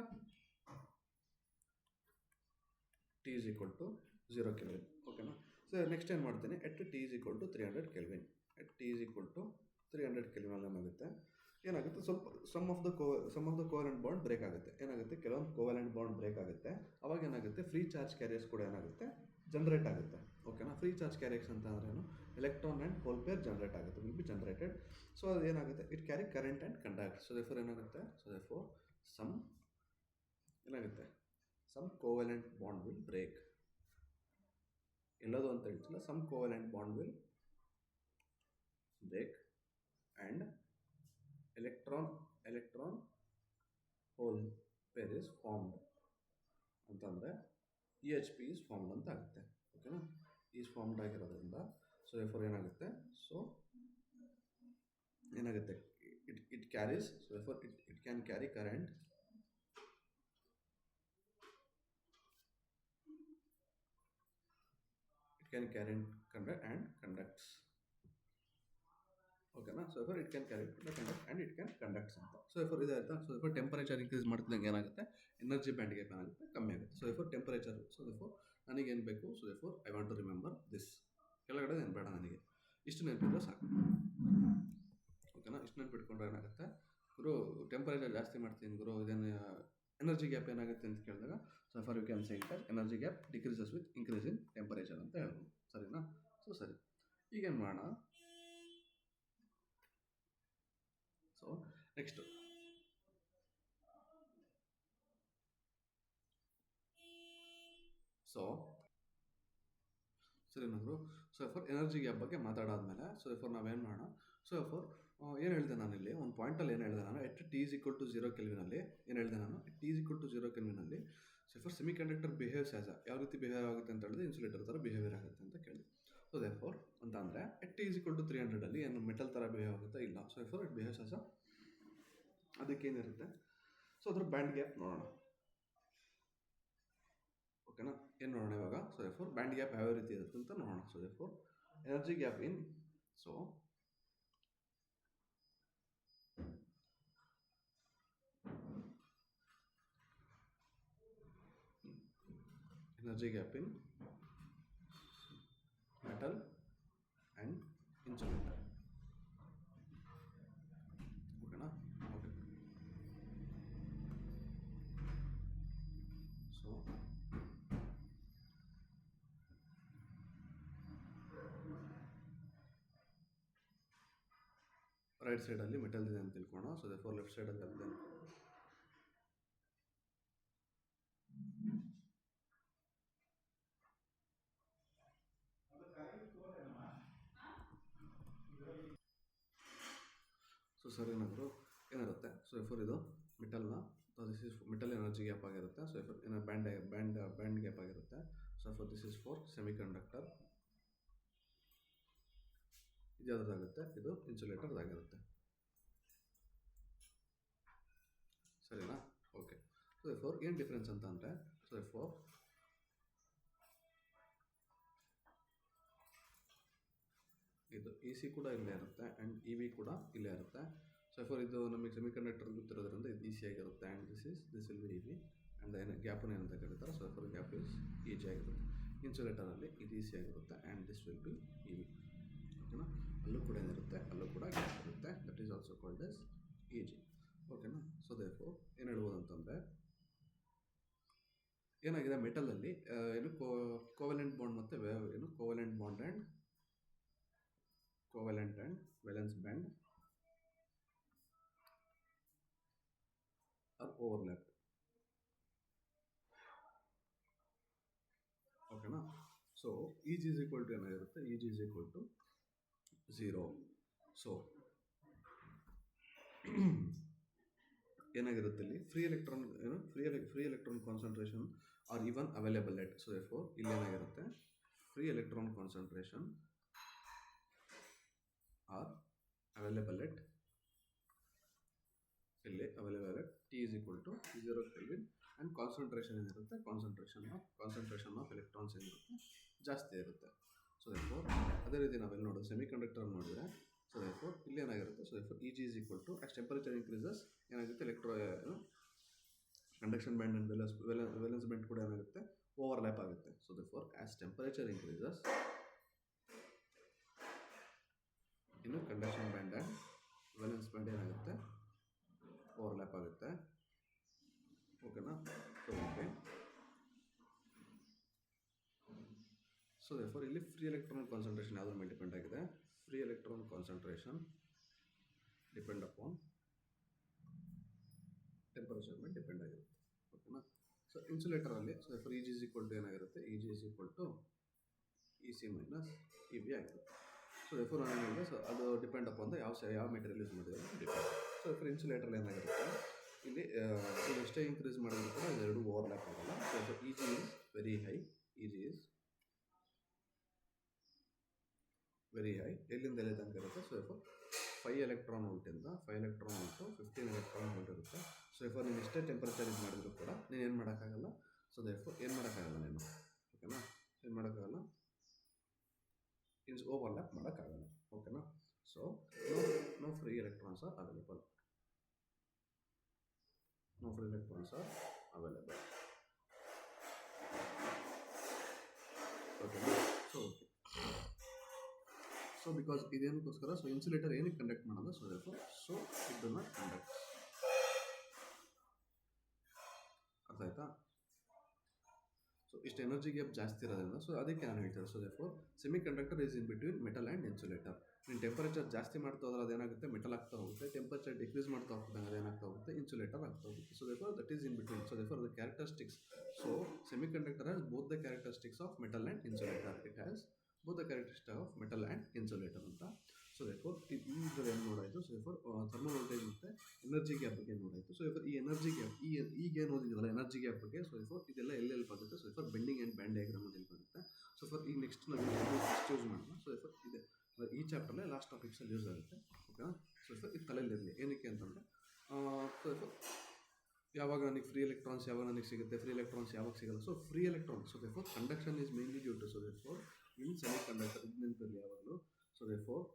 T is equal to 0 kelvin. ಓಕೆನಾ. ಸೊ ನೆಕ್ಸ್ಟ್ ಏನು ಮಾಡ್ತೀನಿ, at T is equal to 300 kelvin. At T is equal to 300 ಕೆಲ್ವಿನಲ್ಲಿ ಏನಾಗುತ್ತೆ, ಸ್ವಲ್ಪ some of the covalent bond break ಆಗುತ್ತೆ. ಏನಾಗುತ್ತೆ, ಕೆಲವೊಂದು ಕೋವೆಲೆಂಟ್ ಬಾಂಡ್ ಬ್ರೇಕ್ ಆಗುತ್ತೆ. ಅವಾಗ ಏನಾಗುತ್ತೆ, ಫ್ರೀ ಚಾರ್ಜ್ ಕ್ಯಾರಿಯರ್ಸ್ ಕೂಡ ಏನಾಗುತ್ತೆ, ಜನರೇಟ್ ಆಗುತ್ತೆ. ಓಕೆನಾ. ಫ್ರೀ ಚಾರ್ಜ್ ಕ್ಯಾರಿಯರ್ಸ್ ಅಂತ ಅಂದ್ರೆ ಏನು, electron and hole pair generate ಆಗುತ್ತೆ, ವಿಲ್ ಬಿ ಜನರೇಟೆಡ್. ಸೊ ಅದು ಏನಾಗುತ್ತೆ, it carry current and conduct. So therefore ಏನಾಗುತ್ತೆ, so therefore some covalent bond will break. ಎಲ್ಲದು ಅಂತ ಹೇಳ್ತಿಲ್ಲ, some covalent bond will break and electron hole pair is formed ಅಂತಂದರೆ EHP is formed ಅಂತ ಆಗುತ್ತೆ. ಓಕೆನಾ. ಈಸ್ ಫಾರ್ಮ್ಡ್ ಆಗಿರೋದ್ರಿಂದ ಸೊ ದೇರ್ಫೋರ್ ಏನಾಗುತ್ತೆ, ಸೊ ಏನಾಗುತ್ತೆ, it carries, so therefore it can carry current can carry and conducts. ಓಕೆನಾ. So therefore it can carry conduct and it can conducts ಅಂತ. So therefore ಇದೆ ಆಯಿತಾ. ಸೊ ಇಫರ್ ಟೆಂಪರೇಚರ್ ಇನ್ಕ್ರೀಸ್ ಮಾಡ್ತಿದ್ದಂಗೆ ಏನಾಗುತ್ತೆ, energy band gap ಏನಾಗುತ್ತೆ, ಕಮ್ಮಿ ಆಗುತ್ತೆ. So therefore temperature, so therefore ನನಗೇನು ಬೇಕು, so therefore I want to remember this. ಕೆಳಗಡೆ ನೆನಪೇಡ, ನನಗೆ ಇಷ್ಟು ನೆನಪಿದ್ರೆ ಸಾಕು. ಓಕೆನಾ. ಇಷ್ಟು ನೆನಪಿಟ್ಕೊಂಡ್ರೆ ಏನಾಗುತ್ತೆ, ಗುರು ಟೆಂಪರೇಚರ್ ಜಾಸ್ತಿ ಮಾಡ್ತೀನಿ ಗುರು, ಇದೇನು ಎನರ್ಜಿ ಗ್ಯಾಪ್ ಏನಾಗುತ್ತೆ ಅಂತ ಕೇಳಿದಾಗ, so for you can say it as energy gap decreases with increase in temperature ಅಂತ ಹೇಳ್ಬೋದು. ಸರಿನಾ. ಸೊ ಸರಿ, ಈಗೇನು ಮಾಡೋಣ. ಸೊ ನೆಕ್ಸ್ಟ್ ಸರಿ ನವರು. ಸೊ ಫಾರ್ ಎನರ್ಜಿ ಗ್ಯಾಪ್ ಬಗ್ಗೆ ಮಾತಾಡಾದ್ಮೇಲೆ, ಸೊ ಫಾರ್ ನಾವೇನು ಮಾಡೋಣ, ಸೊ ಫಾರ್ ಏನು ಹೇಳಿದೆ ನಾನಿಲ್ಲಿ ಒಂದು ಪಾಯಿಂಟಲ್ಲಿ ಏನು ಹೇಳಿದೆ ನಾನು, at T is equal to 0 ಕೆಲ್ವಿನಲ್ಲಿ ಏನು ಹೇಳಿದೆ ನಾನು, ಟಿ ಈಸ್ ಈಕ್ವಲ್ ಟು 0 ಕೆಲ್ವಿನಲ್ಲಿ so for semiconductor behaves as ಯಾವ ರೀತಿ ಬಿಹೇವ್ ಆಗುತ್ತೆ ಅಂತ ಹೇಳಿದ್ರೆ ಇನ್ಸುಲೇಟರ್ ಥರ ಬಿಹೇವಿಯರ್ ಆಗುತ್ತೆ ಅಂತ ಕೇಳಿದೆ. ಸೊ ದೇರ್ಫೋರ್ ಅಂತ ಅಂದರೆ at T is equal to 300 ಏನು ಮೆಟಲ್ ಥರ ಬಿಹೇವ್ ಆಗುತ್ತೆ, ಇಲ್ಲ. So for it behaves as ಅದಕ್ಕೇನಿರುತ್ತೆ, ಸೊ ಅದ್ರ ಬ್ಯಾಂಡ್ ಗ್ಯಾಪ್ ನೋಡೋಣ. ಓಕೆನಾ. ಏನು ನೋಡೋಣ ಇವಾಗ. ಸೊ ದೇರ್ಫೋರ್ ಬ್ಯಾಂಡ್ ಗ್ಯಾಪ್ ಯಾವ ರೀತಿ ಇರುತ್ತೆ ಅಂತ ನೋಡೋಣ. So therefore energy gap in, so energy gap in metal and insulator. Okay na? Okay. So right side ಅಲ್ಲಿ ಮೆಟಲ್ ಇದೆ ಅಂತ ತಿಳ್ಕೋಣ. ಸೊ therefore ಲೆಫ್ಟ್ ಸೈಡ್ ಅಲ್ಲಿ ಅದೇ. ಸೊ ಸರಿ ಏನಾದರೂ ಏನಿರುತ್ತೆ, ಸೊ ಎಫರ್ ಇದು ಮೆಟಲ್ನ, this is metal energy gap ಆಗಿರುತ್ತೆ. ಸೊ ಎಫರ್ ಏನೋ ಬ್ಯಾಂಡ್ ಗ್ಯಾಪ್ ಆಗಿರುತ್ತೆ. So for this is for semiconductor, ಇದು ಯಾವುದಾಗುತ್ತೆ, ಇದು ಇನ್ಸುಲೇಟರ್ದಾಗಿರುತ್ತೆ. ಸರಿನಾ. ಓಕೆ. ಸೊ ಎಫೋರ್ ಏನು ಡಿಫ್ರೆನ್ಸ್ ಅಂತ ಅಂದರೆ, ಸೊ ಎಫೋರ್ ಇದು ಇ ಸಿ ಕೂಡ ಇಲ್ಲೇ ಇರುತ್ತೆ ಆ್ಯಂಡ್ ಇ ವಿ ಕೂಡ ಇಲ್ಲೇ ಇರುತ್ತೆ. ಸೊ ಫಾರ್ ಇದು ನಮಗೆ ಸೆಮಿ ಕಂಡಕ್ಟರ್ ಗೊತ್ತಿರೋದ್ರಿಂದ ಇದು ಇ ಸಿ ಆಗಿರುತ್ತೆ and this will be E V and ಏನು ಗ್ಯಾಪನ್ನು ಏನಂತ ಕರೀತಾರೆ. So for gap is E G ಆಗಿರುತ್ತೆ. ಇನ್ಸುಲೇಟರಲ್ಲಿ ಇದು ಇ ಸಿ ಆಗಿರುತ್ತೆ and this will be E V. ಓಕೆನಾ. ಅಲ್ಲೂ ಕೂಡ ಏನಿರುತ್ತೆ, ಅಲ್ಲೂ ಕೂಡ ಗ್ಯಾಪ್ ಇರುತ್ತೆ. That is also called as E G. ಓಕೆನಾ. ಸೊ ದೇರ್ಫೋರ್ ಏನು ಹೇಳ್ಬೋದು ಅಂತಂದರೆ, ಏನಾಗಿದೆ ಮೆಟಲಲ್ಲಿ ಏನು ಕೋವೆಲೆಂಟ್ ಬಾಂಡ್ ಮತ್ತು ಏನು covalent bond and covalent and valence band are overlapped. ಓಕೆನಾ. So E G is equal to ಏನಾಗಿರುತ್ತೆ, E G is equal to 0. So ಏನಾಗಿರುತ್ತೆ ಇಲ್ಲಿ ಫ್ರೀ ಎಲೆಕ್ಟ್ರಾನ್ ಏನು free electron concentration are even available at. So therefore ಇಲ್ಲಿ ಏನಾಗಿರುತ್ತೆ, free electron concentration are available at ಇಲ್ಲಿ available at T is equal to 0 Kelvin and concentration ಏನಿರುತ್ತೆ, concentration of electrons ಏನಿರುತ್ತೆ ಜಾಸ್ತಿ ಇರುತ್ತೆ. ಸೊ therefore ಅದೇ ರೀತಿ ನಾವೆಲ್ಲಿ ನೋಡೋದು ಸೆಮಿ ಕಂಡಕ್ಟರ್ ನೋಡಿದರೆ, ಸೊ therefore ಇಲ್ಲಿ ಏನಾಗಿರುತ್ತೆ, so therefore Eg is equal to as temperature increases ಏನಾಗುತ್ತೆ conduction band and valence band ಕೂಡ ಏನಾಗುತ್ತೆ ಓವರ್ಲ್ಯಾಪ್ ಆಗುತ್ತೆ. So therefore as temperature increases ಇನ್ನು conduction band and valence band ಏನಾಗುತ್ತೆ ಓವರ್ಲ್ಯಾಪ್ ಆಗುತ್ತೆ. ಓಕೆನಾ. So okay. ಸೊ ದೇರ್ಫೋರ್ ಇಲ್ಲಿ ಫ್ರೀ ಎಲೆಕ್ಟ್ರಾನ್ ಕಾನ್ಸಂಟ್ರೇಷನ್ ಯಾವುದ್ರ ಮೇಲೆ ಡಿಪೆಂಡ್ ಆಗಿದೆ, free electron concentration depend upon temperature ಮೇಲೆ ಡಿಪೆಂಡ್ ಆಗಿರುತ್ತೆ. ಓಕೆನಾ. ಸೊ ಇನ್ಸುಲೇಟರಲ್ಲಿ so therefore E G is equal to ಏನಾಗಿರುತ್ತೆ, E G is equal to E C minus E B ಆಗಿರುತ್ತೆ. ಸೊ ದೇರ್ಫೋರ್ ನಾನು ಹೇಳಿದೆ, ಸೊ ಅದು ಡಿಪೆಂಡ್ ಅಪಾನ್ ಯಾವ ಮೆಟೀರಿಯಲ್ ಯೂಸ್ ಮಾಡಿದ್ರೆ ಡಿಪೆಂಡ್. ಸೊ ಫಾರ್ ಇನ್ಸುಲೇಟರ್ ಏನಾಗಿರುತ್ತೆ, ಇಲ್ಲಿ ಇದು ಎಷ್ಟೇ ಇನ್ಕ್ರೀಸ್ ಮಾಡಿದ್ರು ಕೂಡ ಇದೆರಡು ಓವರ್ಲ್ಯಾಪ್ ಆಗಲ್ಲ. So E G is very high, E G is very high. ಎಲ್ಲಿಂದ ಎಲ್ಲಿ ತನಕ ಇರುತ್ತೆ, ಸೊ ಫಾರ್ 5 ಎಲೆಕ್ಟ್ರಾನ್ ವೋಲ್ಟಿಂದ 5 ಎಲೆಕ್ಟ್ರಾನ್ ವೋಲ್ಟು 15 ಎಲೆಕ್ಟ್ರಾನ್ ವೋಲ್ಟ್ ಇರುತ್ತೆ. ಸೊ ಫಾರ್ ನೀನು ಎಷ್ಟೇ ಟೆಂಪರೇಚರ್ ಇದು ಮಾಡಿದ್ರು ಕೂಡ ನೀನು ಏನು ಮಾಡೋಕ್ಕಾಗಲ್ಲ. ಸೊ ದೇರ್ಫೋರ್ ಏನು ಮಾಡೋಕ್ಕಾಗಲ್ಲ ನೀನು. ಓಕೆನಾ. ಏನು ಮಾಡೋಕ್ಕಾಗಲ್ಲ, ಓವರ್ಲ್ಯಾಪ್ ಮಾಡೋಕ್ಕಾಗಲ್ಲ. ಓಕೆನಾ? So no free electrons are available. No free electrons are available. ಓಕೆನಾ? So okay. ಸೊ ಬಿಕಾಸ್ ಇದೇನಕ್ಕೋಸ್ಕರ, ಸೊ ಇನ್ಸುಲೇಟರ್ ಏನಕ್ಕೆ ಕಂಡಕ್ಟ್ ಮಾಡೋದು, ಸೊ ಸೊ ಇದನ್ನು ಕಂಡಕ್ಟ್. ಅರ್ಥ ಆಯ್ತಾ? ಸೊ ಇಷ್ಟು ಎನರ್ಜಿ ಗ್ಯಾಪ್ ಜಾಸ್ತಿ ಇರೋದ್ರಿಂದ, ಸೊ ಅದಕ್ಕೆ ನಾನು ಹೇಳ್ತಾರೆ, so therefore semi conductor is in between metal and insulator. ನೀನು ಟೆಂಪರೇಚರ್ ಜಾಸ್ತಿ ಮಾಡ್ತಾ ಹೋದ್ರೆ ಅದೇನಾಗುತ್ತೆ, ಮೆಟಲ್ ಆಗ್ತಾ ಹೋಗುತ್ತೆ. ಟೆಂಪರೇಚರ್ ಡಿಕ್ರೀಸ್ ಮಾಡ್ತಾ ಹೋಗ್ತಂಗೆ ಅದೇನಾಗ್ತಾ ಹೋಗುತ್ತೆ, ಇನ್ಸುಲೇಟರ್ ಆಗ್ತಾ ಹೋಗುತ್ತೆ. So therefore that is in between. So therefore the characteristics. So semi conductor has both the characteristics of metal and insulator. It has both the characteristics of metal and insulator ಅಂತ. So therefore ಈಗ ಏನು ನೋಡಾಯಿತು, so therefore thermal voltage ಮತ್ತು energy gap ಬಗ್ಗೆ ನೋಡಾಯಿತು. So therefore ಈ energy gap, ಈಗ ಏನು ಓದಿದ್ರಲ್ಲ energy gap ಬಗ್ಗೆ, so therefore ಇದೆಲ್ಲ ಎಲ್ಲೆಲ್ಲಿ ಬರುತ್ತೆ, so therefore bending and band diagram ಅಲ್ಲಿ ಬರುತ್ತೆ. ಸೊ ಫಾರ್ ಈಗ ನೆಕ್ಸ್ಟ್ ನಾವು ಯೂಸ್ ಮಾಡೋಣ. ಸೊ ದೇರ್ಫೋರ್ ಇದೆ ಈ ಚಾಪ್ಟರ್ಲೆ ಲಾಸ್ಟ್ ಟಾಪಿಕ್ಸಲ್ಲಿ ಯೂಸ್ ಆಗುತ್ತೆ. ಓಕೆನಾ? ಸೊ ದೇರ್ಫೋರ್ ಇದು ತಲೆಯಲ್ಲಿರಲಿ. ಏನಕ್ಕೆ ಅಂತಂದರೆ, ಸೊ ದೇರ್ಫೋರ್ ಯಾವಾಗ ನನಗೆ ಫ್ರೀ ಎಲೆಕ್ಟ್ರಾನ್ಸ್ ಯಾವಾಗ ನನಗೆ ಸಿಗುತ್ತೆ, ಫ್ರೀ ಎಲೆಕ್ಟ್ರಾನ್ಸ್ ಯಾವಾಗ ಸಿಗಲ್ಲ. So free electrons, so therefore conduction is mainly due to, so therefore in semiconductor. ಇದು ನೆನಪಿರಲಿ ಯಾವಾಗಲೂ. ಸೊ ದೇರ್ಫೋರ್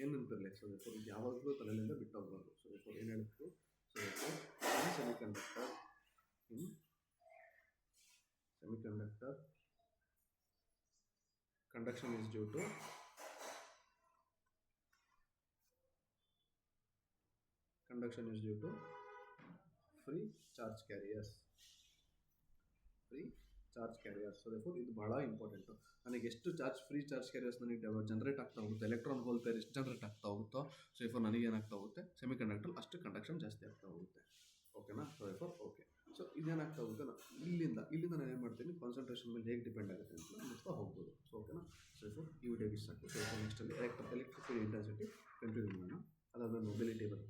ಏನು ನೆನಪಿರಲಿ, ಸೊ ದೇರ್ಫೋರ್ ಇದು ಯಾವಾಗಲೂ ತಲೆಯಿಂದ ಬಿಟ್ಟು ಹೋಗಬಾರ್ದು. ಸೊ ದೇರ್ಫೋರ್ ಏನು ಹೇಳಿದ್ರು, so therefore in semiconductor, in semiconductor conduction is due to free charge carriers. So therefore ಇದು ಭಾಳ ಇಂಪಾರ್ಟೆಂಟು. ನನಗೆ ಎಷ್ಟು ಫ್ರೀ ಚಾರ್ಜ್ ಕ್ಯಾರಿಯರ್ಸ್ ನನಗೆ ಜನರೇಟ್ ಆಗ್ತಾ ಹೋಗುತ್ತೆ, ಎಲೆಕ್ಟ್ರಾನ್ ಹೋಲ್ ಪೇರ್ ಎಷ್ಟು ಜನರೇಟ್ ಆಗ್ತಾ ಹೋಗುತ್ತೋ, ಸೊ ದೇರ್ಫೋರ್ ನನಗೆ ಏನಾಗ್ತಾ ಹೋಗುತ್ತೆ, ಸೆಮಿ ಕಂಡಕ್ಟರ್ ಅಷ್ಟು ಕಂಡಕ್ಷನ್ ಜಾಸ್ತಿ ಆಗ್ತಾ ಹೋಗುತ್ತೆ. ಓಕೆನಾ? So therefore okay. ಸೊ ಇದೇನಾಗ್ತಾ ಹೋಗುತ್ತೆ, ಇಲ್ಲಿಂದ ನಾನು ಏನು ಮಾಡ್ತೀನಿ, ಕಾನ್ಸಂಟ್ರೇಷನ್ ಮೇಲೆ ಹೇಗೆ ಡಿಪೆಂಡ್ ಆಗುತ್ತೆ ಅಂತ ನೋಡ್ತಾ ಹೋಗ್ಬೋದು. ಸೊ ಓಕೆನಾ? ಸೊ ದೇರ್ಫೋರ್ ಈ ವಿಡಿಯೋಗೆ ಇಷ್ಟ ಆಗ್ತದೆ. ಸೊ ನೆಕ್ಸ್ಟಲ್ಲಿ ಎಲೆಕ್ಟ್ರಿಕ್ ಫೀಲ್ಡ್ ಇಂಟೆನ್ಸಿಟಿ ಕಂಟಿನ್ಯೂ ಮಾಡೋಣ. ಅದಾದಮೇಲೆ ಮೊಬಿಲಿಟಿ ಬರುತ್ತೆ.